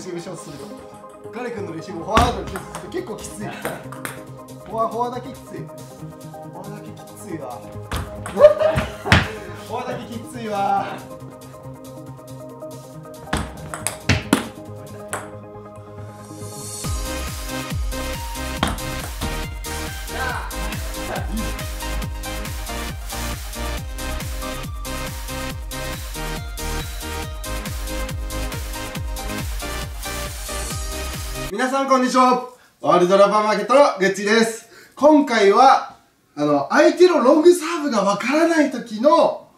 シブショートするとガレ君のレシーブフォワードにすると結構きつい。フォアだけきつい。フォアだけきついわ。フォアだけきついわ。皆さんこんにちは。ワールドラバーマーケットのグッチーです。今回は相手のロングサーブがわからない時の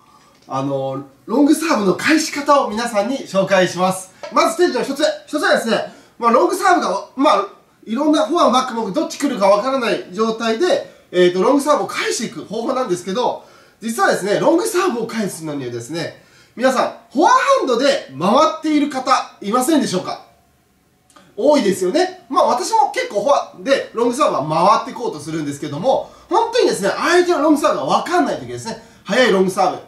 ロングサーブの返し方を皆さんに紹介します。まずステージの一つはですね、ロングサーブがいろんなフォアバックもどっち来るかわからない状態でロングサーブを返していく方法なんですけど、実はですね、ロングサーブを返すのにはですね、皆さんフォアハンドで回っている方いませんでしょうか？多いですよね。私も結構フォアでロングサーブは回っていこうとするんですけども、本当にですね、相手のロングサーブが分かんない時ですね、速いロングサ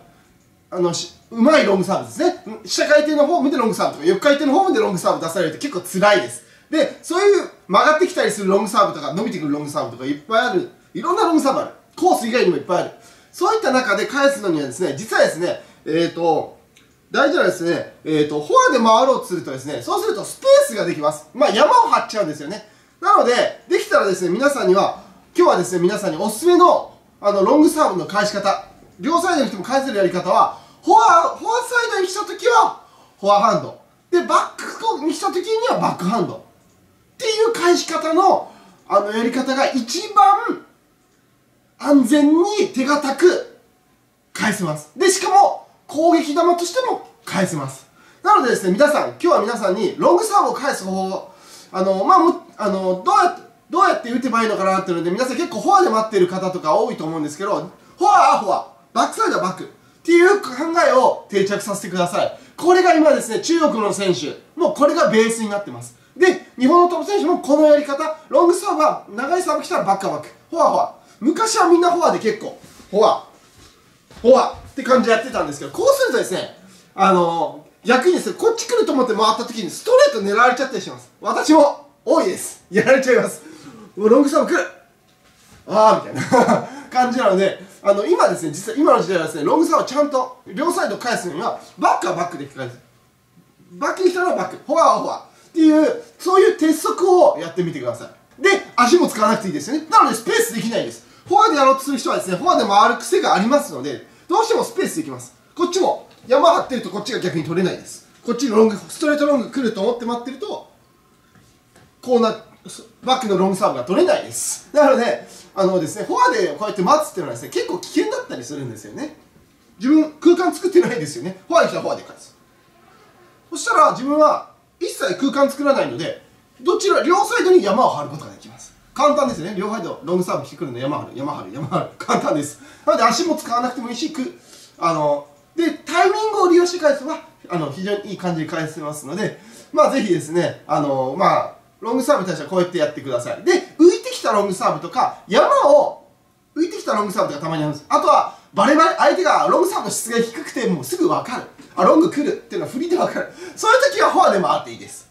ーブ、うまいロングサーブですね、下回転のフォームでロングサーブとか、横回転のフォームでロングサーブ出されると結構辛いです。で、そういう曲がってきたりするロングサーブとか、伸びてくるロングサーブとかいっぱいある、いろんなロングサーブある。コース以外にもいっぱいある。そういった中で返すのにはですね、実はですね、大事なですね、フォアで回ろうとするとですね、そうするとスペースができます。山を張っちゃうんですよね。なので、できたらですね、今日はですね、皆さんにおすすめの、ロングサーブの返し方、両サイドに来ても返せるやり方は、フォアサイドに来たときは、フォアハンド。で、バックに来たときにはバックハンド。っていう返し方の、やり方が一番安全に手堅く返せます。で、しかも、攻撃球としても返せます。なのでですね、今日は皆さんにロングサーブを返す方法、どうやって打てばいいのかなっていうので、皆さん結構フォアで待っている方とか多いと思うんですけど、フォアはフォア、バックサイドはバックっていう考えを定着させてください。これが今ですね、中国の選手、もうこれがベースになってます。で、日本のトップ選手もこのやり方、ロングサーブは長いサーブ来たらバックはバック、フォアフォア。昔はみんなフォアで結構、フォアって感じでやってたんですけど、こうするとですね、逆にですね、こっち来ると思って回った時にストレート狙われちゃったりします。私も多いです。やられちゃいます。ロングサーブ来るみたいな感じなので、今ですね、実は今の時代はですね、ロングサーブをちゃんと両サイド返すには、バックはバックで返す。バックに来たらバック、フォアはフォアっていう、そういう鉄則をやってみてください。で、足も使わなくていいですよね。なのでスペースできないです。フォアでやろうとする人はですね、フォアで回る癖がありますので、どうしてもスペースできます。こっちも山張ってるとこっちが逆に取れないです。こっちにストレートロング来ると思って待ってると、バックのロングサーブが取れないです。なので、ですね、フォアでこうやって待つっていうのはですね、結構危険だったりするんですよね。自分、空間作ってないですよね。フォアに来たらフォアで返す。そしたら自分は一切空間作らないので、両サイドに山を張ることができます。簡単ですね。両サイド、ロングサーブ来てくるので山張る。簡単です。なので足も使わなくてもいいし、で、タイミングを利用して返せば、非常にいい感じに返せますので、ぜひですね、ロングサーブに対してはこうやってやってください。で、浮いてきたロングサーブとか、浮いてきたロングサーブとかたまにあるんです。あとは、バレバレ、相手がロングサーブの質が低くて、もうすぐ分かる。ロング来るっていうのは振りで分かる。そういう時はフォアで回っていいです。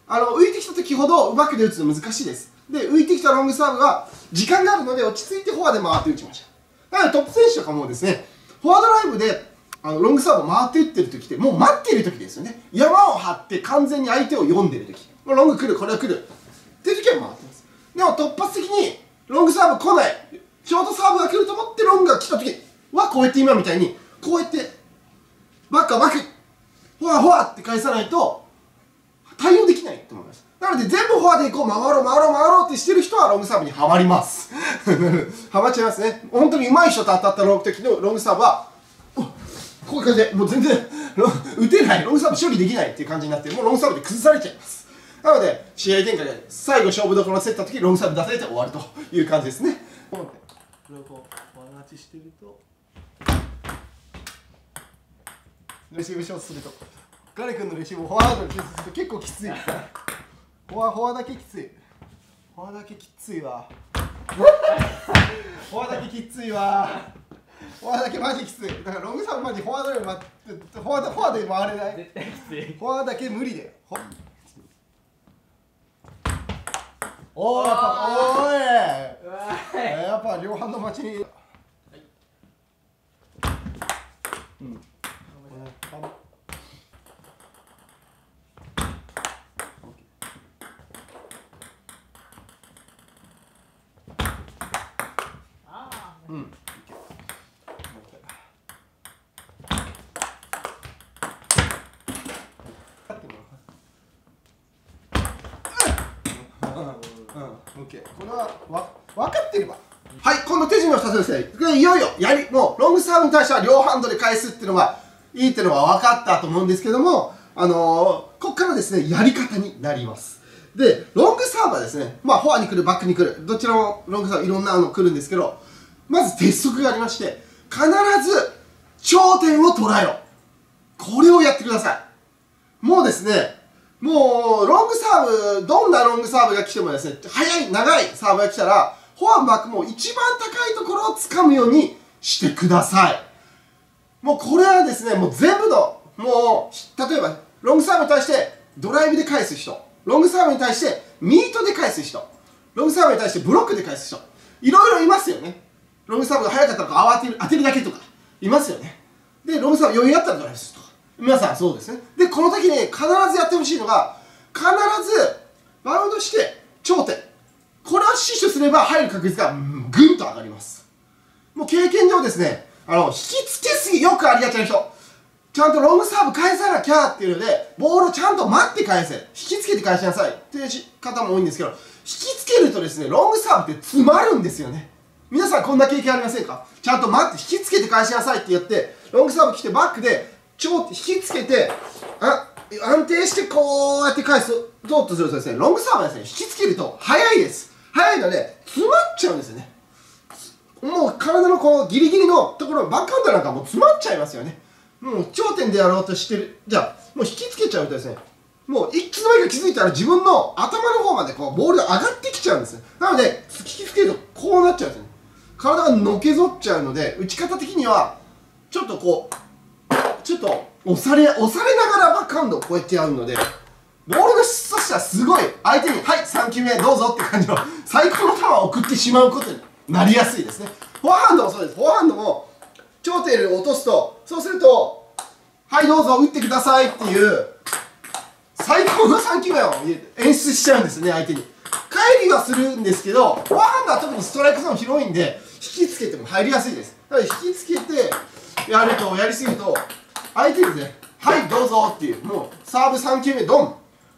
浮いてきた時ほどバックで打つの難しいです。で、浮いてきたロングサーブが時間があるので落ち着いてフォアで回って打ちましょう。なのでトップ選手とかもですね、フォアドライブでロングサーブを回って打ってる時って、もう待っている時ですよね。山を張って完全に相手を読んでいる時。ロング来る、これは来る。っていう時は回ってます。でも突発的にロングサーブ来ない。ショートサーブが来ると思ってロングが来た時は、こうやって今みたいに、こうやって、バックはバック、フォアって返さないと、対応できないと思います。なので全部フォアでいこう、回ろうってしてる人はロングサーブにはまります。はまっちゃいますね。本当に上手い人と当たった時のロングサーブは、こういう感じで、もう全然打てない、ロングサーブ処理できないっていう感じになって、もうロングサーブで崩されちゃいます。なので、試合展開で最後勝負どころを競った時、ロングサーブ出されて終わるという感じですね。これをこう、輪立ちしてると、レシーブショートすると、ガレ君のレシーブをフォワードにすると結構きつい。フォアだけきつい。フォアだけきついわ。フォアだけきついわ。フォアだけマジきつい。だからロングサーブマジフォワードで回れない。絶対きつい。フォアだけ無理だよ。おー、やっぱおーい、やっぱ両ハンド待ちに。うん。うん。オッケー。これは分かってれば。はい、この手順の2つですね。これいよいよもうロングサーブに対しては両ハンドで返すっていうのがいいっていうのは分かったと思うんですけども、ここからですね、やり方になります。で、ロングサーブはですね、まあ、フォアに来る、バックに来る、どちらもロングサーブいろんなの来るんですけど、まず鉄則がありまして、必ず頂点を捉えろ。これをやってください。もうですね、もうロングサーブ、どんなロングサーブが来てもですね、速い、長いサーブが来たら、フォアバックも一番高いところを掴むようにしてください。もうこれはですね、もう全部の、もう、例えば、ロングサーブに対してドライブで返す人、ロングサーブに対してミートで返す人、ロングサーブに対してブロックで返す人、いろいろいますよね。ロングサーブが速かったら当てるだけとか、いますよね。で、ロングサーブ余裕あったらドライブするとか。皆さんそうですね。で、この時に必ずやってほしいのが、必ずバウンドして頂点。これを死守すれば入る確率がぐんと上がります。もう経験上ですね、引きつけすぎ、よくありがちな人。ちゃんとロングサーブ返さなきゃっていうので、ボールをちゃんと待って返せ。引きつけて返しなさいっていう方も多いんですけど、引きつけるとですね、ロングサーブって詰まるんですよね。皆さんこんな経験ありませんか？ちゃんと待って、引きつけて返しなさいって言って、ロングサーブ来てバックで、引きつけて、安定してこうやって返すとするとですね、ロングサーブはですね、引きつけると速いです。速いので、詰まっちゃうんですよね。もう体のこうギリギリのところ、バックハンドなんかもう詰まっちゃいますよね。もう頂点でやろうとしてる。じゃあ、もう引きつけちゃうとですね、もういつの間にか気づいたら自分の頭の方までこうボールが上がってきちゃうんですね。なので、引きつけるとこうなっちゃうんですよね。体がのけぞっちゃうので、打ち方的には、ちょっとこう、ちょっと押されながらバックハンドをこうやってやるので、ボールの質としてはすごい相手に、はい、3球目どうぞって感じの最高の球を送ってしまうことになりやすいですね。フォアハンドもそうです。フォアハンドも頂点を落とすと、そうすると、はい、どうぞ打ってくださいっていう最高の3球目を演出しちゃうんですね、相手に。返りはするんですけど、フォアハンドは特にストライクゾーン広いんで、引きつけても入りやすいです。なので引きつけてやりすぎると、相手にね、はいどうぞっていう、もうサーブ3球目ドン、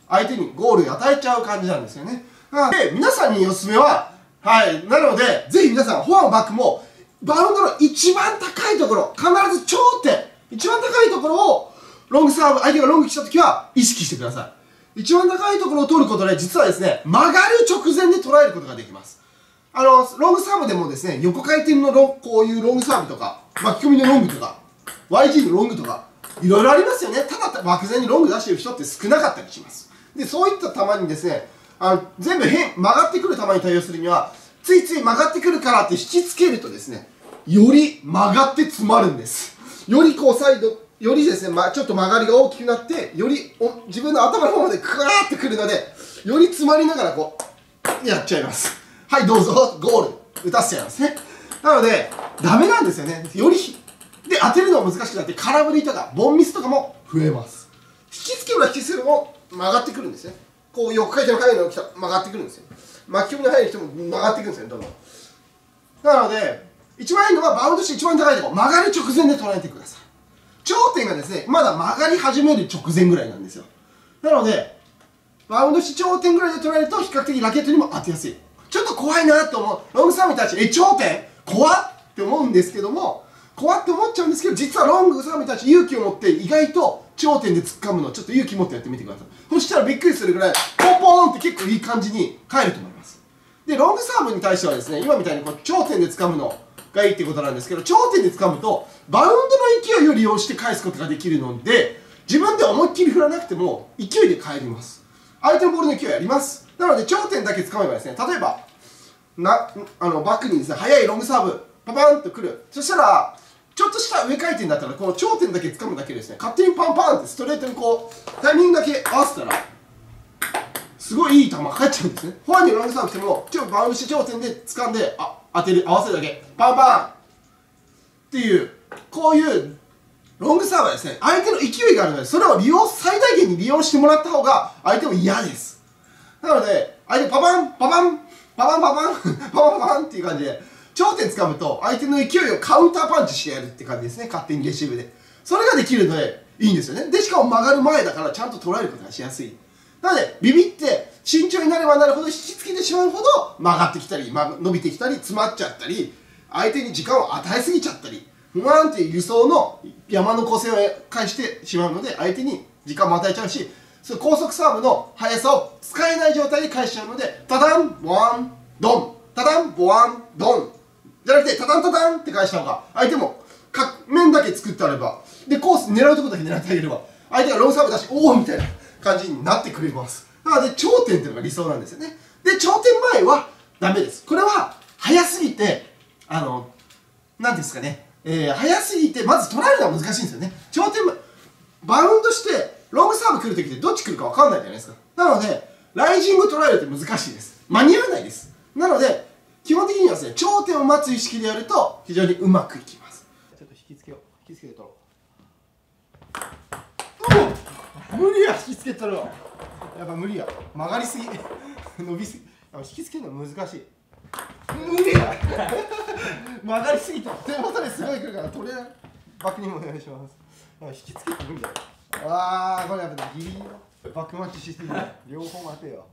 相手にゴールを与えちゃう感じなんですよね。で、皆さんにおすすめは、はい、なので、ぜひ皆さん、フォアもバックも、バウンドの一番高いところ、必ず頂点、一番高いところを、ロングサーブ、相手がロング来たときは意識してください。一番高いところを取ることで、実はですね、曲がる直前で捉えることができます。ロングサーブでもですね、横回転のこういうロングサーブとか、巻き込みのロングとか、YG のロングとか、いろいろありますよね。ただ漠然にロング出してる人って少なかったりします。で、そういった球にですね、全部曲がってくる球に対応するには、ついつい曲がってくるからって引きつけるとですね、より曲がって詰まるんです。よりこうサイド、よりですね、ちょっと曲がりが大きくなって、より自分の頭の方までクワーってくるので、より詰まりながらこう、やっちゃいます。はい、どうぞ、ゴール、打たせちゃいますね。なので、ダメなんですよね。より、で、当てるのも難しくなって、空振りとか、ボンミスとかも増えます。引きつければ引きつけるも曲がってくるんですね。こう横回転の速いのが来たら曲がってくるんですよ。巻き込みの速い人も曲がってくるんですよ、どんどん。なので、一番いいのはバウンドして一番高いところ、曲がる直前で捉えてください。頂点がですね、まだ曲がり始める直前ぐらいなんですよ。なので、バウンドして頂点ぐらいで捉えると、比較的ラケットにも当てやすい。ちょっと怖いなと思う。ロングサーブに対して、頂点怖っって思うんですけども、怖って思っちゃうんですけど、実はロングサーブに対して勇気を持って、意外と頂点で突っ込むのをちょっと勇気持ってやってみてください。そしたらびっくりするぐらい、ポンポーンって結構いい感じに返ると思います。で、ロングサーブに対してはですね、今みたいにこう頂点で掴むのがいいってことなんですけど、頂点で掴むと、バウンドの勢いを利用して返すことができるので、自分で思いっきり振らなくても、勢いで返ります。相手のボールの勢いあります。なので、頂点だけ掴めばですね、例えば、バックにですね、速いロングサーブ、パパンとくる。そしたら、ちょっとした上回転だったら、この頂点だけ掴むだけでですね、勝手にパンパンってストレートにこう、タイミングだけ合わせたら、スすごいいい球返っちゃうんですね。フォアにロングサーブ来てもバウンドして頂点で掴んで当てる、合わせるだけパンパンっていう、こういうロングサーブはですね、相手の勢いがあるので、それを最大限に利用してもらった方が相手も嫌です。なので相手パパンパパンパパンパパンパパンパパンっていう感じで頂点掴むと相手の勢いをカウンターパンチしてやるって感じですね。勝手にレシーブでそれができるのでいいんですよね。でしかも曲がる前だからちゃんと捉えることがしやすい。なのでビビって慎重になればなるほど引きつけてしまうほど曲がってきたり伸びてきたり詰まっちゃったり相手に時間を与えすぎちゃったり不安っていう理想の山の構成を返してしまうので相手に時間も与えちゃうし、その高速サーブの速さを使えない状態で返しちゃうので、タタンボワンドンタタンボワンドンじゃなくてタタンタタンって返した方が相手も面だけ作ってあればでコース狙うところだけ狙ってあげれば相手がロングサーブ出しおおみたいな感じになってくれます。なので頂点っていうのが理想なんですよね。で頂点前はダメです。これは速すぎてなんですかね、速すぎてまず捉えるのは難しいんですよね。頂点前バウンドしてロングサーブ来るときってどっち来るか分かんないじゃないですか。なのでライジング捉えるって難しいです。間に合わないです。なので基本的にはですね、頂点を待つ意識でやると非常にうまくいきます。ちょっと引きつけよう。引きつけて取ろう。無理や、引きつけて取ろう。やっぱ無理や。曲がりすぎ伸びすぎ、引きつけるの難しい。無理や曲がりすぎた。手元ですごい来るから取れない。バックにもお願いします。引きつけて無理だよ。これやっぱギリギリのバックマッチしてる。両方待てよ。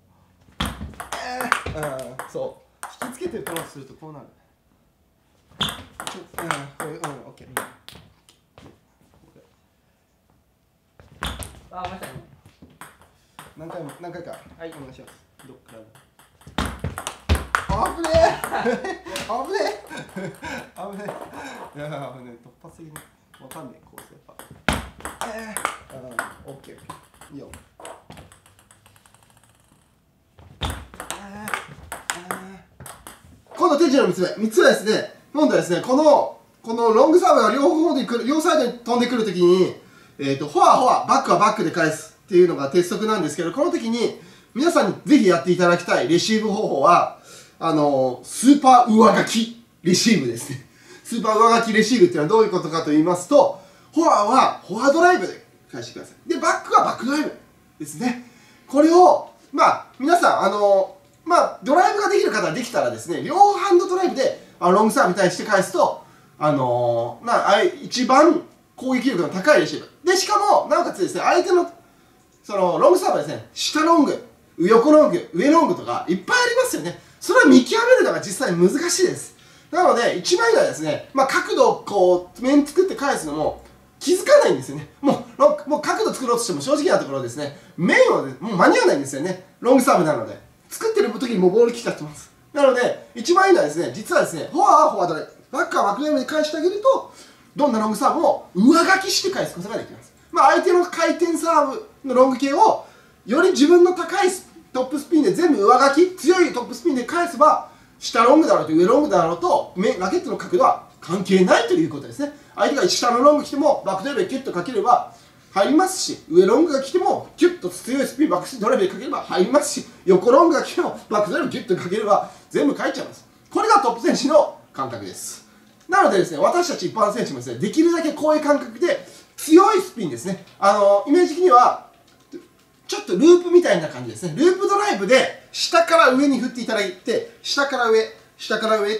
そう引きつけて取ろうとするとこうなる。これオッケー。何回か、はい、お願いします。どっから危ねえ危ねえ危ねえ。いや突発的にわかんねえコースやっぱ。オッケーいいよ。今度手順の3つはですね、今度はですね、このロングサーブが両サイドに飛んでくるときに、フォア、バックはバックで返すっていうのが鉄則なんですけど、この時に皆さんにぜひやっていただきたいレシーブ方法は、スーパー上書きレシーブですね。スーパー上書きレシーブっていうのはどういうことかと言いますと、フォアはフォアドライブで返してください。で、バックはバックドライブですね。これを、皆さん、ドライブができる方はできたらですね、両ハンドドライブでロングサーブに対して返すと、一番攻撃力の高いレシーブ。で、しかも、なおかつですね、相手の、ロングサーブはですね、下ロング、横ロング、上ロングとかいっぱいありますよね。それを見極めるのが実際難しいです。なので、一枚はですね、角度をこう、面作って返すのも気づかないんですよね。もう角度作ろうとしても正直なところですね、面をもう間に合わないんですよね。ロングサーブなので。作ってる時にもうボール来ちゃってます。なので、一番いいのはですね、実はですね、フォアはフォアドライブ、バックはバックドライブで返してあげると、どんなロングサーブも上書きして返すことができます。相手の回転サーブのロング系を、より自分の高いトップスピンで全部上書き、強いトップスピンで返せば、下ロングだろうと上ロングだろうと、ラケットの角度は関係ないということですね。相手が下のロング来ても、バックドライブでキュッとかければ、入りますし、上ロングが来てもキュッと強いスピンバックドライブでかければ入りますし、横ロングが来てもバックドライブギュッとかければ全部返っちゃいます。これがトップ選手の感覚です。なのでですね、私たち一般選手もですね、できるだけこういう感覚で強いスピンですね。イメージ的にはちょっとループみたいな感じですね。ループドライブで下から上に振っていただいて、下から上っ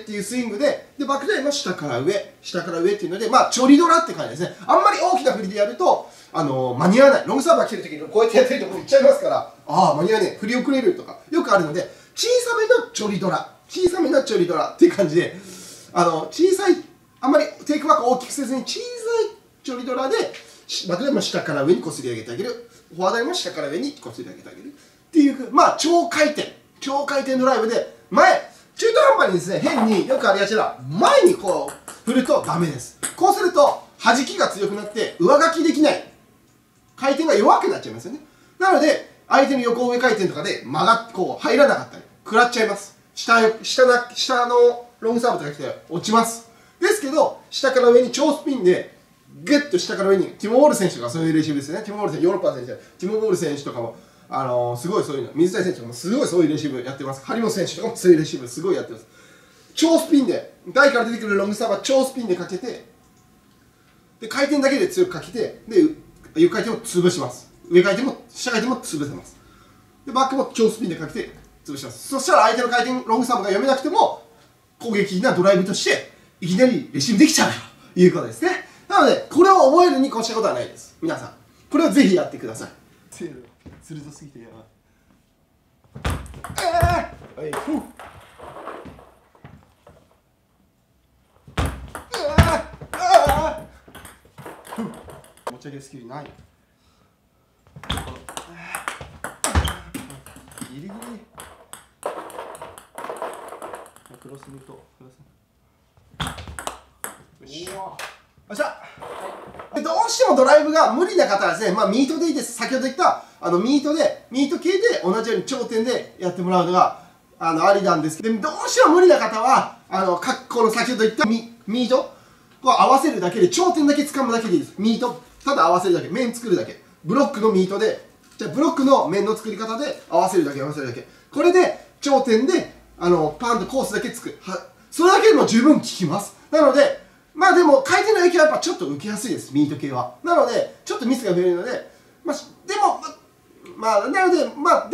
ていうスイングで、バックドライブの下から上っていうので、ちょりドラって感じですね。あんまり大きな振りでやると、間に合わない。ロングサーブが来てる時にこうやってやってるところに行っちゃいますから、間に合わねえ。振り遅れるとか、よくあるので、小さめのちょりドラっていう感じで、小さい、あんまりテイクバックを大きくせずに小さいちょりドラで、バックドライブも下から上にこすり上げてあげる。フォアドライブも下から上にこすり上げてあげる。っていう、超回転ドライブで、中途半端にですね、変によくありがちな、前にこう振るとダメです。こうすると、弾きが強くなって、上書きできない。回転が弱くなっちゃいますよね。なので、相手の横上回転とかでこう入らなかったり、食らっちゃいます。下のロングサーブとか来て落ちます。ですけど、下から上に超スピンで、グッと下から上に、ティモ・ウォール選手とかそういうレシーブですね。ティモ・ウォール選手、ヨーロッパの選手、ティモ・ウォール選手とかも、すごいそういうの、水谷選手もすごいそういうレシーブやってます。張本選手とかもそういうレシーブすごいやってます。超スピンで、台から出てくるロングサーブは超スピンでかけて、で回転だけで強くかけて、で床回転を潰します。上回転も下回転も潰せます。でバックも超スピンでかけて潰します。そしたら相手の回転ロングサーブが読めなくても攻撃的なドライブとしていきなりレシーブできちゃうということですね。なのでこれを覚えるに越したことはないです。皆さんこれをぜひやってください。鋭すぎてやばい。持ち上げるスキルない。ギリギリ。クロスミート。よし。よっしゃ。どうしてもドライブが無理な方はですね、ミートでいいです。先ほど言ったミート系で同じように頂点でやってもらうのがありなんですけど、どうしても無理な方はこの先ほど言ったミートこう合わせるだけで頂点だけ掴むだけでいいです。ミートただ合わせるだけ、面作るだけ、ブロックのミートでじゃあブロックの面の作り方で合わせるだけ、これで頂点でパンとコースだけつく、それだけでも十分効きます。なのででも回転の影響はやっぱちょっと受けやすいです、ミート系は。なのでちょっとミスが増えるので、なので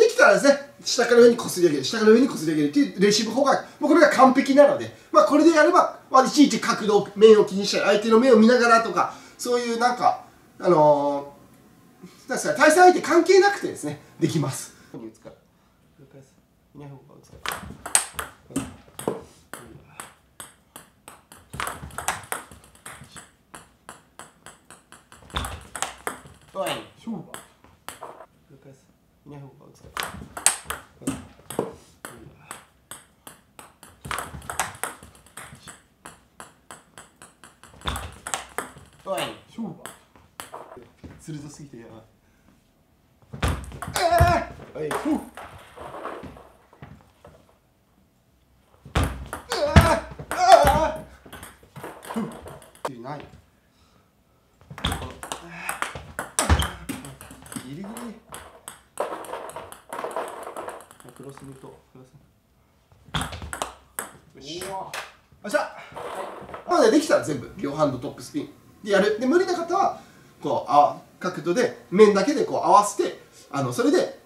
できたらですね、下から上にこすり上げる、下から上にこすり上げるっていうレシーブ法がこれが完璧なので、これでやればいちいち角度面を気にしたり相手の目を見ながらとか、そういうなんか対戦相手関係なくてですねできます。鋭すぎてやばい。ない。ギリギリ。クロスミート。よし。よっしゃ。なのでできたら全部両ハンドトップスピンでやる。で無理な方はこう角度で面だけでこう合わせてそれで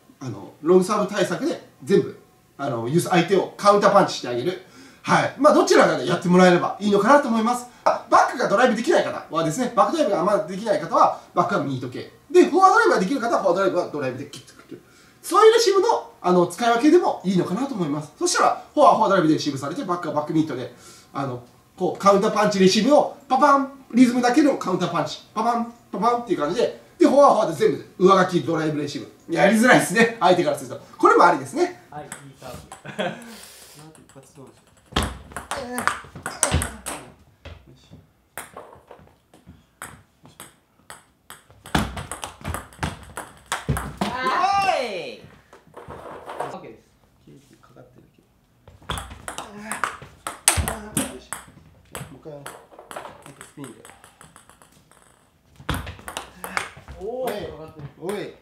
ロングサーブ対策で全部相手をカウンターパンチしてあげる。はい。どちらかでやってもらえればいいのかなと思います。バックがドライブできない方はですね、バックドライブがあんまりできない方はバックはミート系で、フォアドライブができる方はフォアドライブはドライブで切ってくる。そういうレシーブの使い分けでもいいのかなと思います。そしたらフォアドライブでレシーブされて、バックはバックミートでこうカウンターパンチレシーブをパパン、リズムだけのカウンターパンチパパンパパンっていう感じで、フォアで全部上書きドライブレシーブやりづらいですね、相手からすると。これもありですね。はい、いいサーブ。一発どうでしょう。スピンで。おい。おい。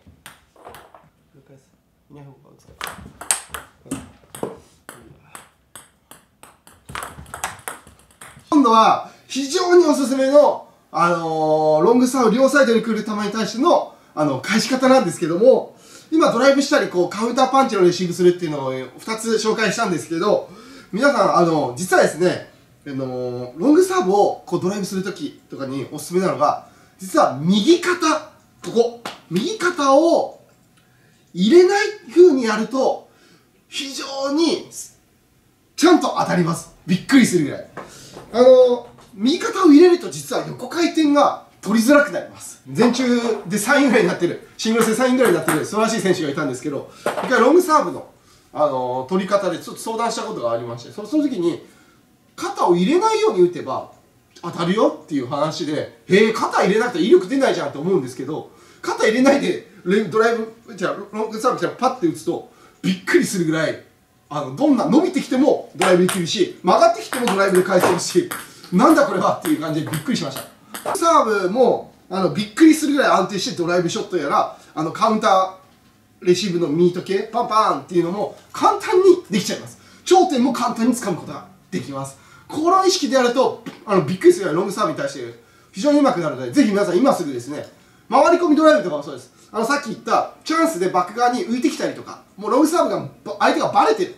今度は非常におすすめの、ロングサーブ両サイドに来る球に対しての返し方なんですけども、今ドライブしたりこうカウンターパンチのレシーブするっていうのを2つ紹介したんですけど、皆さん実はですね、ロングサーブをこうドライブするときとかにおすすめなのが、実は右肩、右肩を入れない風にやると非常にちゃんと当たります。びっくりするぐらい。右肩を入れると実は横回転が取りづらくなります。全中で3位ぐらいになってる、シングルスで3位ぐらいになってる素晴らしい選手がいたんですけど、一回ロングサーブの取り方でちょっと相談したことがありまして、その時に肩を入れないように打てば当たるよっていう話で、肩入れなくて威力出ないじゃんと思うんですけど、肩入れないでドライブロングサーブパッて打つとびっくりするぐらい、どんな伸びてきてもドライブできるし、曲がってきてもドライブで返せるし、なんだこれはっていう感じでびっくりしました。サーブもびっくりするぐらい安定してドライブショットやらカウンターレシーブのミート系パンパンっていうのも簡単にできちゃいます。頂点も簡単に掴むことができます。この意識でやるとびっくりするぐらいロングサーブに対して非常にうまくなるので、ぜひ皆さん今すぐですね、回り込みドライブとかもそうです。さっき言ったチャンスでバック側に浮いてきたりとか、もうロングサーブが相手がバレてる、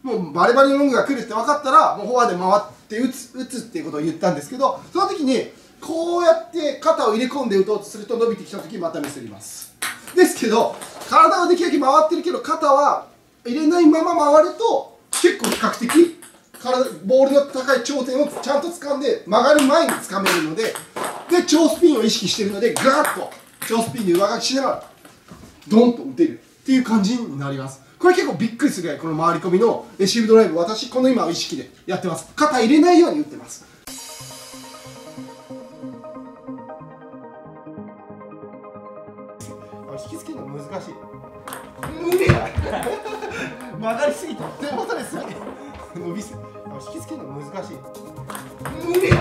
もうバレバレのロングが来るって分かったら、もうフォアで回って打つっていうことを言ったんですけど、その時にこうやって肩を入れ込んで打とうとすると伸びてきた時またミスります。ですけど体はできるだけ回ってるけど肩は入れないまま回ると結構比較的ボールの高い頂点をちゃんと掴んで曲がる前に掴めるので、超スピンを意識しているのでガーッと超スピンで上書きしながらドンと打てるっていう感じになります。これ結構びっくりするぐらいこの回り込みのレシーブドライブ、私この今を意識でやってます。肩入れないように打ってます。引きつけるの難しい。無理だ曲がりすぎて手元ですぎて伸びすぎ、引きつけるの難しい。無理だ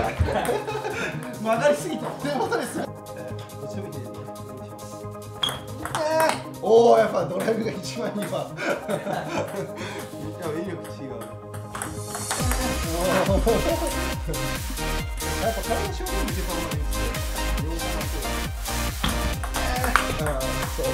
曲がりすぎて手元ですぎておお、やっぱドライブが一番いいわ威力違う。やっぱ体の正面見てた方がいいですよ。そう。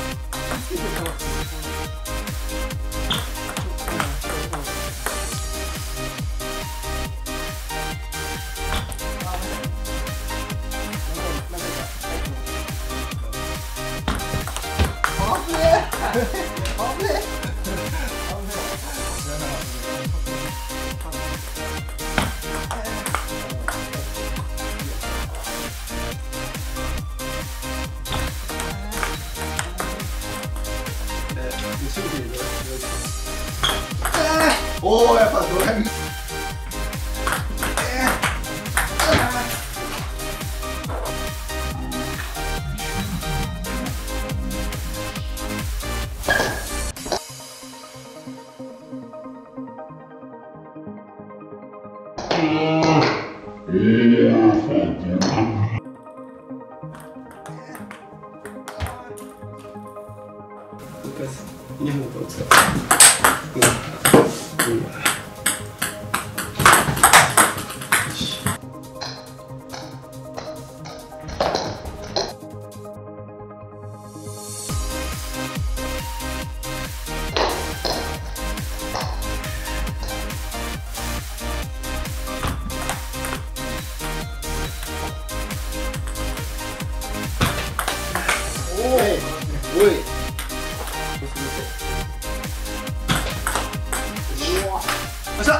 おお、やっぱドライブおい。よっしゃ。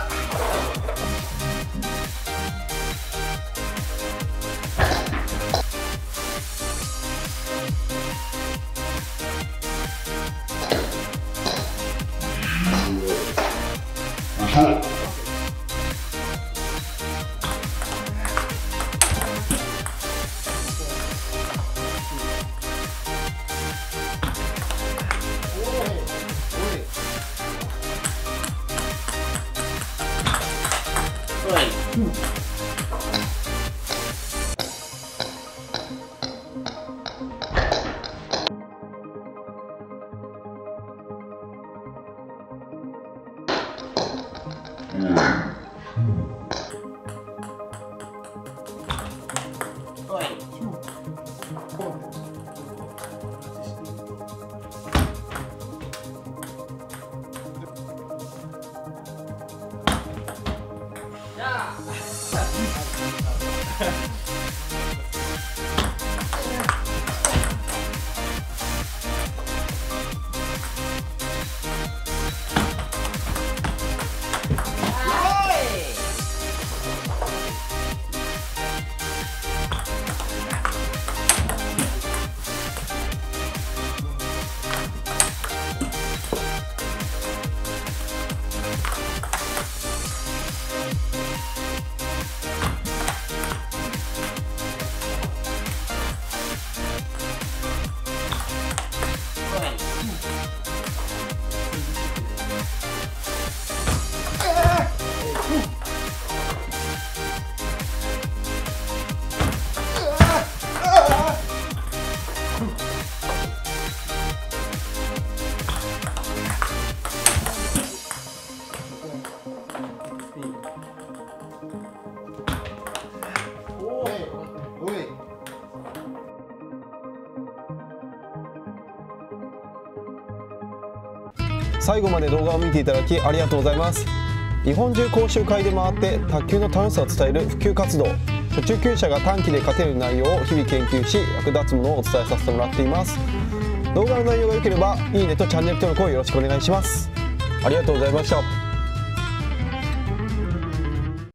最後まで動画を見ていただきありがとうございます。日本中講習会で回って卓球の楽しさを伝える普及活動、初中級者が短期で勝てる内容を日々研究し、役立つものをお伝えさせてもらっています。動画の内容が良ければいいねとチャンネル登録をよろしくお願いします。ありがとうございました。